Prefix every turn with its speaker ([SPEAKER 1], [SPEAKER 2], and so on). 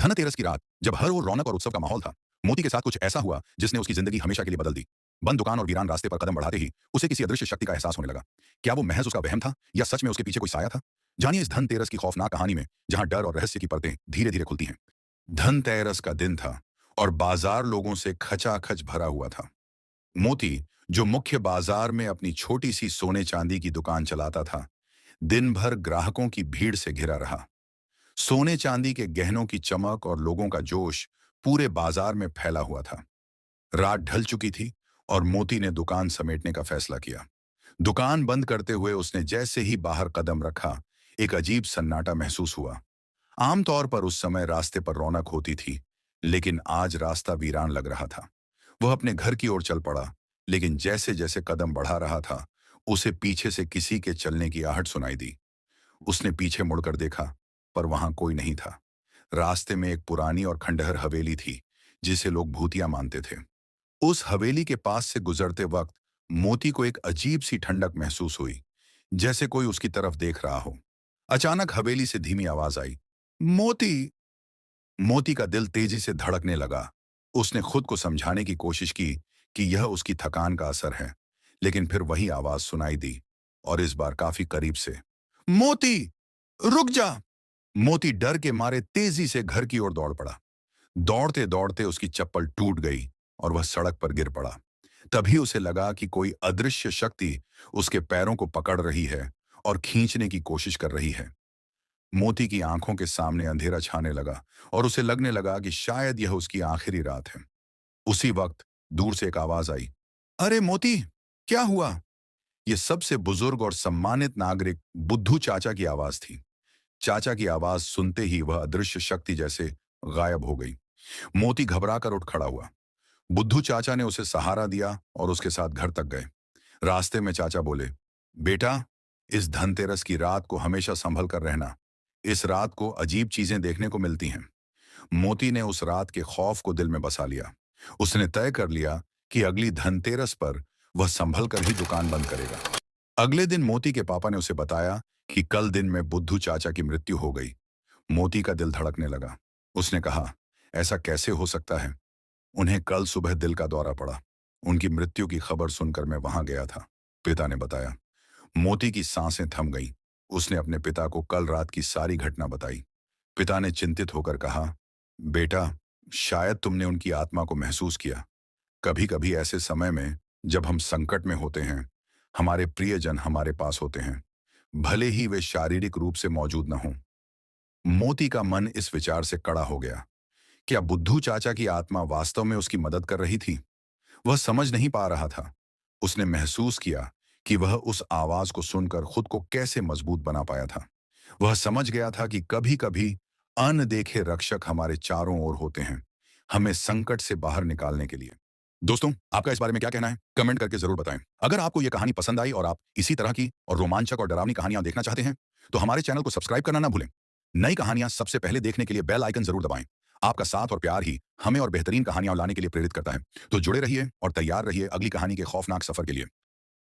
[SPEAKER 1] धनतेरस की रात जब हर ओर रौनक और उत्सव का माहौल था, मोती के साथ कुछ ऐसा हुआ जिसने उसकी जिंदगी हमेशा के लिए बदल दी। बंद दुकान और वीरान रास्ते पर कदम बढ़ाते ही उसे किसी अदृश्य शक्ति का एहसास होने लगा। क्या वो महज उसका वहम था या सच में उसके पीछे कोई साया था? जानिए इस धनतेरस की खौफनाक कहानी में, जहां डर और रहस्य की परतें धीरे धीरे खुलती हैं। धनतेरस का दिन था और बाजार लोगों से खचाखच भरा हुआ था। मोती, जो मुख्य बाजार में अपनी छोटी सी सोने चांदी की दुकान चलाता था, दिन भर ग्राहकों की भीड़ से घिरा रहा। सोने चांदी के गहनों की चमक और लोगों का जोश पूरे बाजार में फैला हुआ था। रात ढल चुकी थी और मोती ने दुकान समेटने का फैसला किया। दुकान बंद करते हुए उसने जैसे ही बाहर कदम रखा, एक अजीब सन्नाटा महसूस हुआ। आमतौर पर उस समय रास्ते पर रौनक होती थी, लेकिन आज रास्ता वीरान लग रहा था। वह अपने घर की ओर चल पड़ा, लेकिन जैसे जैसे कदम बढ़ा रहा था, उसे पीछे से किसी के चलने की आहट सुनाई दी। उसने पीछे मुड़कर देखा, पर वहां कोई नहीं था। रास्ते में एक पुरानी और खंडहर हवेली थी, जिसे लोग भूतिया मानते थे। उस हवेली के पास से गुजरते वक्त मोती को एक अजीब सी ठंडक महसूस हुई, जैसे कोई उसकी तरफ देख रहा हो। अचानक हवेली से धीमी आवाज आई, मोती। मोती का दिल तेजी से धड़कने लगा। उसने खुद को समझाने की कोशिश की कि यह उसकी थकान का असर है, लेकिन फिर वही आवाज सुनाई दी, और इस बार काफी करीब से। मोती, रुक जा। मोती डर के मारे तेजी से घर की ओर दौड़ पड़ा। दौड़ते दौड़ते उसकी चप्पल टूट गई और वह सड़क पर गिर पड़ा। तभी उसे लगा कि कोई अदृश्य शक्ति उसके पैरों को पकड़ रही है और खींचने की कोशिश कर रही है। मोती की आंखों के सामने अंधेरा छाने लगा और उसे लगने लगा कि शायद यह उसकी आखिरी रात है। उसी वक्त दूर से एक आवाज आई, अरे मोती, क्या हुआ? यह सबसे बुजुर्ग और सम्मानित नागरिक बुद्धू चाचा की आवाज थी। चाचा की आवाज सुनते ही वह अदृश्य शक्ति जैसे गायब हो गई। मोती घबराकर उठ खड़ा हुआ। बुद्धू चाचा ने उसे सहारा दिया और उसके साथ घर तक गए। रास्ते में चाचा बोले, बेटा, इस धनतेरस की रात को हमेशा संभल कर रहना। इस रात को अजीब चीजें देखने को मिलती हैं। मोती ने उस रात के खौफ को दिल में बसा लिया। उसने तय कर लिया कि अगली धनतेरस पर वह संभल कर ही दुकान बंद करेगा। अगले दिन मोती के पापा ने उसे बताया कि कल दिन में बुद्धू चाचा की मृत्यु हो गई। मोती का दिल धड़कने लगा। उसने कहा, ऐसा कैसे हो सकता है? उन्हें कल सुबह दिल का दौरा पड़ा। उनकी मृत्यु की खबर सुनकर मैं वहां गया था, पिता ने बताया। मोती की सांसें थम गईं। उसने अपने पिता को कल रात की सारी घटना बताई। पिता ने चिंतित होकर कहा, बेटा, शायद तुमने उनकी आत्मा को महसूस किया। कभी कभी ऐसे समय में, जब हम संकट में होते हैं, हमारे प्रियजन हमारे पास होते हैं, भले ही वे शारीरिक रूप से मौजूद न हों। मोती का मन इस विचार से कड़ा हो गया। क्या बुद्धू चाचा की आत्मा वास्तव में उसकी मदद कर रही थी? वह समझ नहीं पा रहा था। उसने महसूस किया कि वह उस आवाज को सुनकर खुद को कैसे मजबूत बना पाया था। वह समझ गया था कि कभी कभी अनदेखे रक्षक हमारे चारों ओर होते हैं, हमें संकट से बाहर निकालने के लिए। दोस्तों, आपका इस बारे में क्या कहना है? कमेंट करके जरूर बताएं। अगर आपको यह कहानी पसंद आई और आप इसी तरह की और रोमांचक और डरावनी कहानियां देखना चाहते हैं, तो हमारे चैनल को सब्सक्राइब करना ना भूलें। नई कहानियां सबसे पहले देखने के लिए बेल आइकन जरूर दबाएं। आपका साथ और प्यार ही हमें और बेहतरीन कहानियां लाने के लिए प्रेरित करता है। तो जुड़े रहिए और तैयार रहिए अगली कहानी के खौफनाक सफर के लिए।